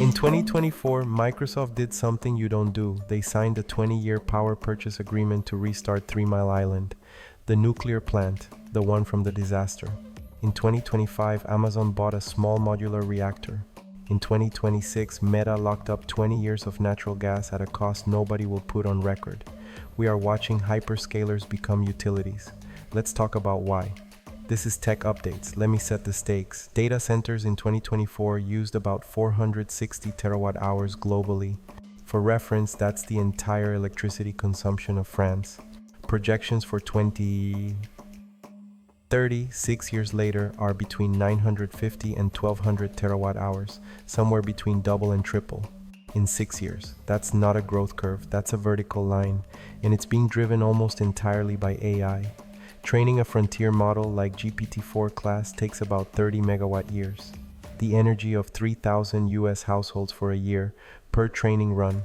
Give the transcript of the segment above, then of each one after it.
In 2024, Microsoft did something you don't do. They signed a 20-year power purchase agreement to restart 3 Mile Island, the nuclear plant, the one from the disaster. In 2025, Amazon bought a small modular reactor. In 2026, Meta locked up 20 years of natural gas at a cost nobody will put on record. We are watching hyperscalers become utilities. Let's talk about why. This is Tech Updates. Let me set the stakes. Data centers in 2024 used about 460 terawatt hours globally. For reference, that's the entire electricity consumption of France. Projections for 2030, 6 years later, are between 950 and 1200 terawatt hours, somewhere between double and triple. In 6 years. That's not a growth curve, that's a vertical line, and it's being driven almost entirely by AI. Training a frontier model like GPT-4 class takes about 30 megawatt years. The energy of 3,000 US households for a year per training run,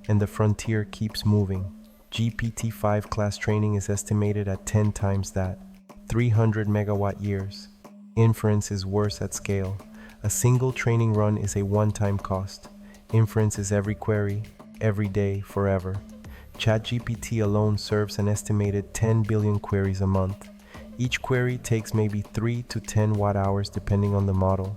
and the frontier keeps moving. GPT-5 class training is estimated at 10 times that, 300 megawatt years. Inference is worse at scale. A single training run is a one-time cost. Inference is every query, every day, forever. ChatGPT alone serves an estimated 10 billion queries a month. Each query takes maybe 3 to 10 watt-hours depending on the model.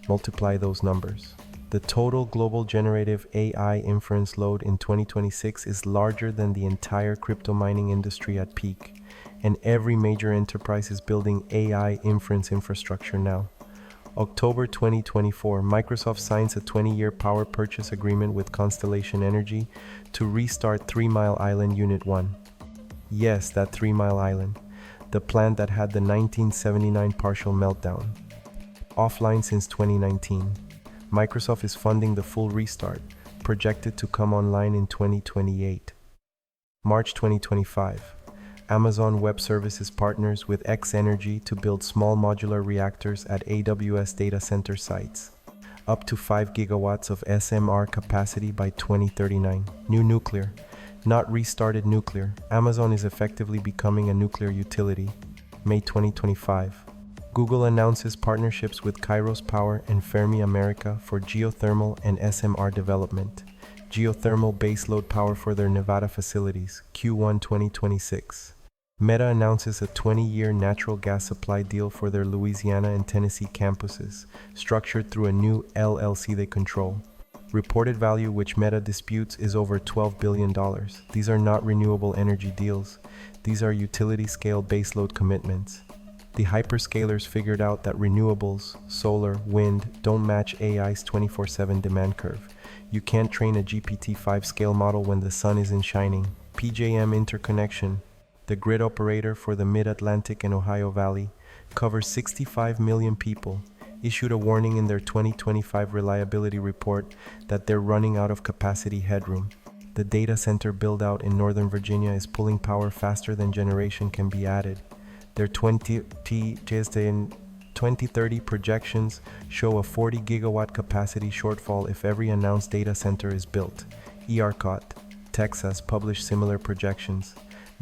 Multiply those numbers. The total global generative AI inference load in 2026 is larger than the entire crypto mining industry at peak, and every major enterprise is building AI inference infrastructure now. October 2024, Microsoft signs a 20-year power purchase agreement with Constellation Energy to restart 3 Mile Island Unit 1. Yes, that 3 Mile Island, the plant that had the 1979 partial meltdown. Offline since 2019, Microsoft is funding the full restart, projected to come online in 2028. March 2025. Amazon Web Services partners with X-Energy to build small modular reactors at AWS data center sites. Up to 5 gigawatts of SMR capacity by 2039. New nuclear, not restarted nuclear. Amazon is effectively becoming a nuclear utility. May 2025. Google announces partnerships with Kairos Power and Fermi America for geothermal and SMR development. Geothermal baseload power for their Nevada facilities. Q1 2026. Meta announces a 20-year natural gas supply deal for their Louisiana and Tennessee campuses, structured through a new LLC they control. Reported value, which Meta disputes, is over $12 billion. These are not renewable energy deals. These are utility-scale baseload commitments. The hyperscalers figured out that renewables, solar, wind, don't match AI's 24/7 demand curve. You can't train a GPT-5 scale model when the sun isn't shining. PJM interconnection, the grid operator for the Mid-Atlantic and Ohio Valley, covers 65 million people, issued a warning in their 2025 reliability report that they're running out of capacity headroom. The data center build-out in Northern Virginia is pulling power faster than generation can be added. Their 2030 projections show a 40 gigawatt capacity shortfall if every announced data center is built. ERCOT, Texas, published similar projections.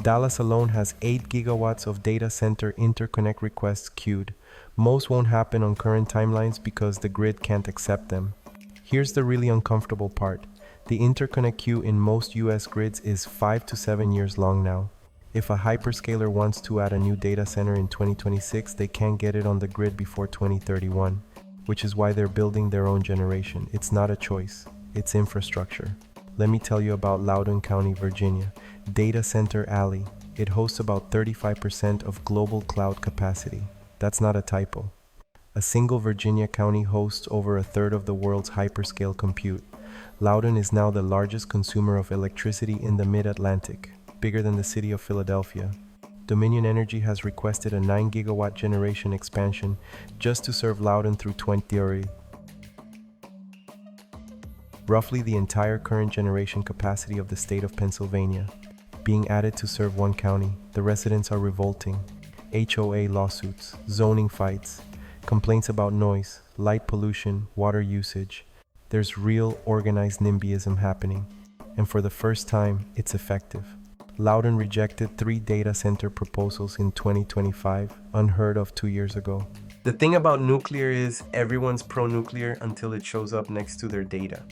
Dallas alone has 8 gigawatts of data center interconnect requests queued. Most won't happen on current timelines because the grid can't accept them. Here's the really uncomfortable part. The interconnect queue in most US grids is 5 to 7 years long now. If a hyperscaler wants to add a new data center in 2026, they can't get it on the grid before 2031, which is why they're building their own generation. It's not a choice, it's infrastructure. Let me tell you about Loudoun County, Virginia. Data Center Alley. It hosts about 35% of global cloud capacity. That's not a typo. A single Virginia county hosts over a third of the world's hyperscale compute. Loudoun is now the largest consumer of electricity in the Mid-Atlantic, bigger than the city of Philadelphia. Dominion Energy has requested a 9 gigawatt generation expansion just to serve Loudoun through 2030. Roughly the entire current generation capacity of the state of Pennsylvania, being added to serve one county. The residents are revolting. HOA lawsuits, zoning fights, complaints about noise, light pollution, water usage. There's real organized NIMBYism happening, and for the first time, it's effective. Loudoun rejected 3 data center proposals in 2025, unheard of 2 years ago. The thing about nuclear is everyone's pro-nuclear until it shows up next to their data.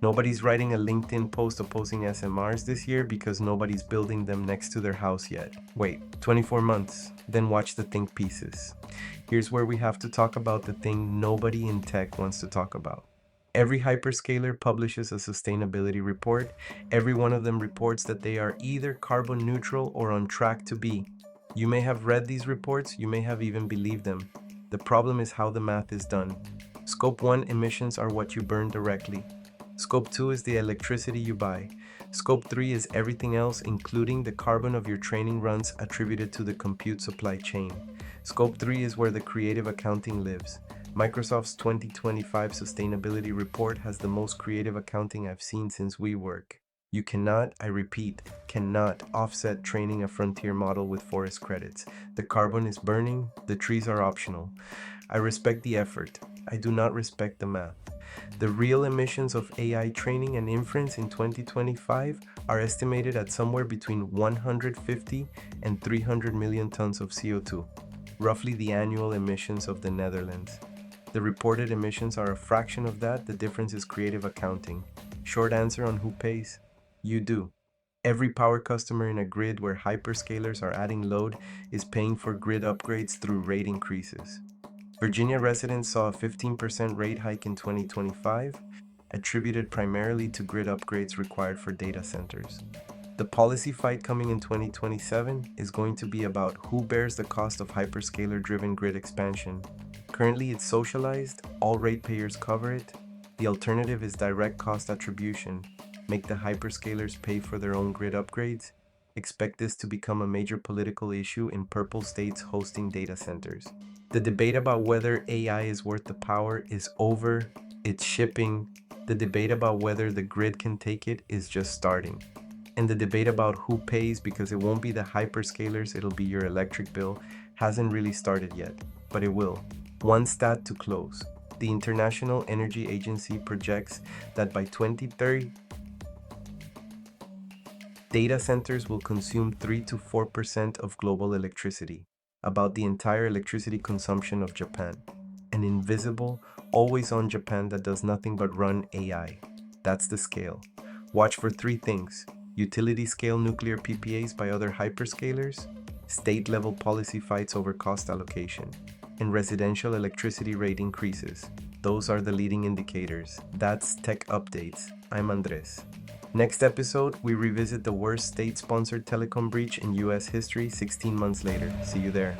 Nobody's writing a LinkedIn post opposing SMRs this year because nobody's building them next to their house yet. Wait, 24 months, then watch the think pieces. Here's where we have to talk about the thing nobody in tech wants to talk about. Every hyperscaler publishes a sustainability report. Every one of them reports that they are either carbon neutral or on track to be. You may have read these reports, you may have even believed them. The problem is how the math is done. Scope 1 emissions are what you burn directly. Scope 2 is the electricity you buy. Scope 3 is everything else, including the carbon of your training runs attributed to the compute supply chain. Scope 3 is where the creative accounting lives. Microsoft's 2025 sustainability report has the most creative accounting I've seen since WeWork. You cannot, I repeat, cannot offset training a frontier model with forest credits. The carbon is burning, the trees are optional. I respect the effort. I do not respect the math. The real emissions of AI training and inference in 2025 are estimated at somewhere between 150 and 300 million tons of CO2, roughly the annual emissions of the Netherlands. The reported emissions are a fraction of that. The difference is creative accounting. Short answer on who pays? You do. Every power customer in a grid where hyperscalers are adding load is paying for grid upgrades through rate increases. Virginia residents saw a 15% rate hike in 2025, attributed primarily to grid upgrades required for data centers. The policy fight coming in 2027 is going to be about who bears the cost of hyperscaler-driven grid expansion. Currently, it's socialized, all ratepayers cover it. The alternative is direct cost attribution. Make the hyperscalers pay for their own grid upgrades. Expect this to become a major political issue in purple states hosting data centers. The debate about whether AI is worth the power is over. It's shipping. The debate about whether the grid can take it is just starting. And the debate about who pays, because it won't be the hyperscalers, it'll be your electric bill, hasn't really started yet, but it will. One stat to close. The International Energy Agency projects that by 2030, data centers will consume 3 to 4% of global electricity, about the entire electricity consumption of Japan. An invisible, always-on Japan that does nothing but run AI. That's the scale. Watch for 3 things: utility-scale nuclear PPAs by other hyperscalers, state-level policy fights over cost allocation, and residential electricity rate increases. Those are the leading indicators. That's Tech Updates. I'm Andres. Next episode, we revisit the worst state-sponsored telecom breach in US history 16 months later. See you there.